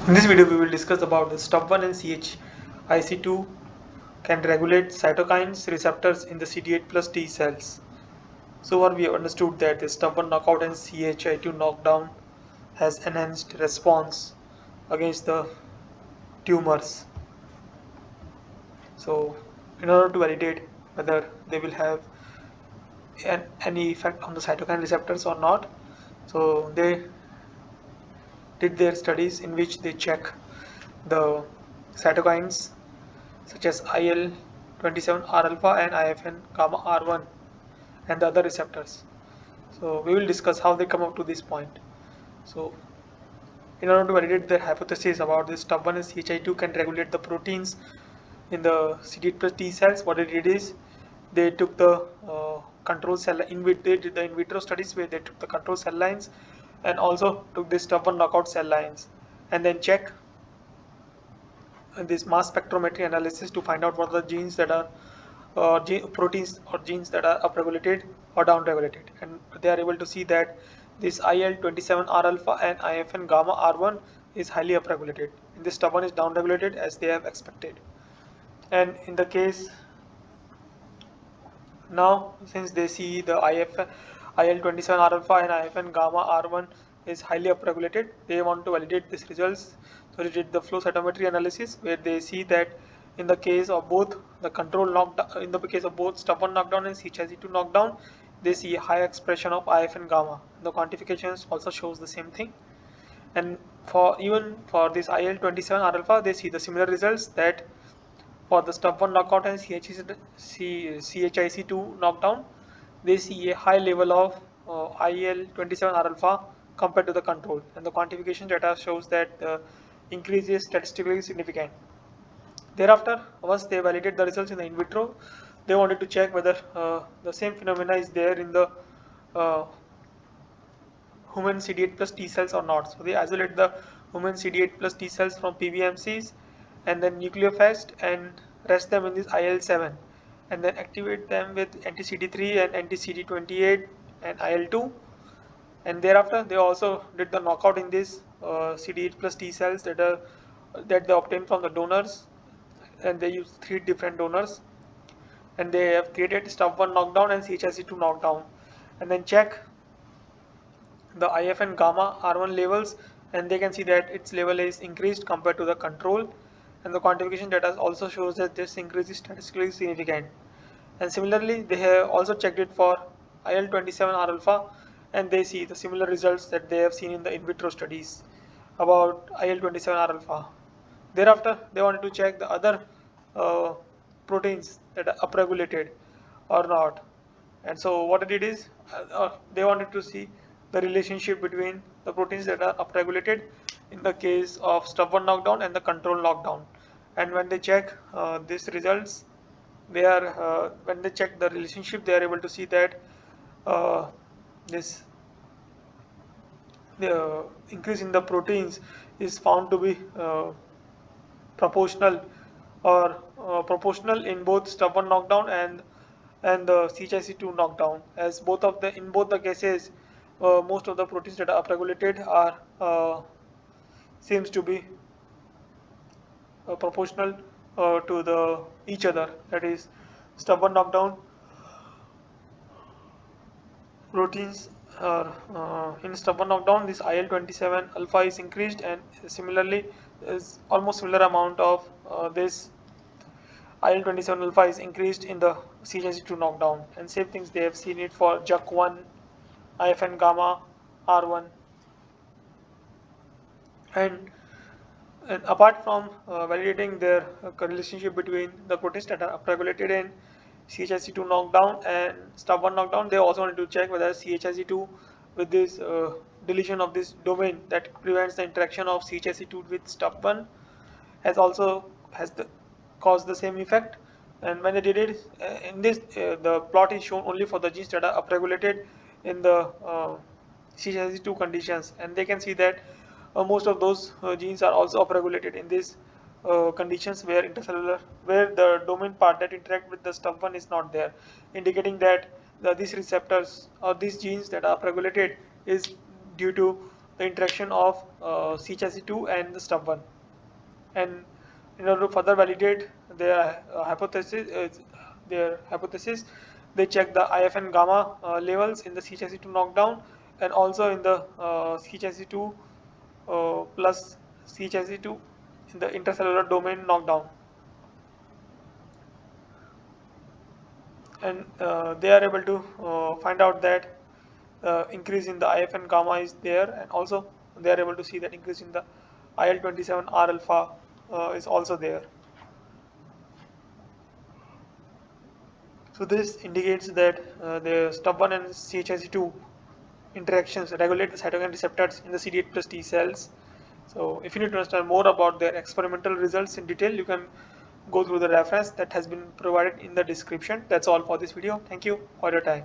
In this video, we will discuss about the STUB1 and CHIC2 can regulate cytokines receptors in the CD8 plus T cells. So far, we have understood that the STUB1 knockout and CHIC2 knockdown has enhanced response against the tumors. So, in order to validate whether they will have any effect on the cytokine receptors or not, so they did their studies in which they check the cytokines such as IL-27R alpha and IFN gamma R1 and the other receptors. So we will discuss how they come up to this point. So in order to validate their hypothesis about this STUB1 and CHI2 can regulate the proteins in the CD8 plus T cells, what they did is they took the control cell they did the in vitro studies where they took the control cell lines and also took this STUB1 knockout cell lines and then check this mass spectrometry analysis to find out what are the genes that are proteins or genes that are upregulated or downregulated, and they are able to see that this IL-27R alpha and IFN gamma R1 is highly upregulated and this STUB1 is downregulated as they have expected. And in the case now, since they see the IL-27R alpha and IFN gamma R1 is highly upregulated, they want to validate these results. So they did the flow cytometry analysis where they see that in the case of both the control knockdown, in the case of both STUB1 knockdown and CHIC2 knockdown, they see a high expression of IFN gamma. The quantifications also shows the same thing. And even for this IL-27R alpha, they see the similar results that for the STUB1 knockout and CHIC2 knockdown, they see a high level of IL-27R alpha compared to the control, and the quantification data shows that the increase is statistically significant. Thereafter, once they validate the results in the in vitro, they wanted to check whether the same phenomena is there in the uh, human CD8 plus T cells or not. So they isolate the human CD8 plus T cells from PBMCs and then nucleophaged and rest them in this IL-7 and then activate them with anti-CD3 and anti-CD28 and IL-2, and thereafter they also did the knockout in these CD8 plus T cells that they obtained from the donors, and they use 3 different donors, and they have created STUB1 knockdown and CHIC2 knockdown and then check the IFN gamma R1 levels, and they can see that its level is increased compared to the control, and the quantification data also shows that this increase is statistically significant. And similarly, they have also checked it for IL-27R alpha, and they see the similar results that they have seen in the in vitro studies about IL-27R alpha. Thereafter, they wanted to check the other uh, proteins that are upregulated or not. And so what they did is they wanted to see the relationship between the proteins that are upregulated in the case of STUB1 knockdown and the control knockdown. And when they check these results, they are when they check the relationship, they are able to see that this the increase in the proteins is found to be proportional or proportional in both STUB1 knockdown and the CHIC2 knockdown, as in both the cases most of the proteins that are upregulated are seems to be proportional to the each other, that is STUB1 knockdown proteins are in STUB1 knockdown this IL-27 alpha is increased, and similarly is almost similar amount of this IL-27 alpha is increased in the CHIC2 knockdown, and same things they have seen it for JAK1, IFN gamma, R1, and apart from validating their relationship between the proteins that are upregulated in CHIC2 knockdown and STUB1 knockdown, they also wanted to check whether CHIC2 with this deletion of this domain that prevents the interaction of CHIC2 with STUB1 has caused the same effect. And when they did it in this, the plot is shown only for the genes that are upregulated in the CHIC2 conditions, and they can see that most of those genes are also upregulated in these conditions where the domain part that interact with the STUB1 is not there, indicating that these receptors or these genes that are upregulated is due to the interaction of CHIC2 and the STUB1. And in order to further validate their hypothesis, they check the IFN gamma levels in the CHIC2 knockdown and also in the CHIC2 plus CHIC2 in the intercellular domain knockdown. And they are able to find out that increase in the IFN gamma is there, and also they are able to see that increase in the IL-27R alpha is also there. So this indicates that the STUB1 and CHIC2 interactions regulate the cytokine receptors in the CD8 plus T cells. So if you need to understand more about their experimental results in detail, you can go through the reference that has been provided in the description. That's all for this video. Thank you for your time.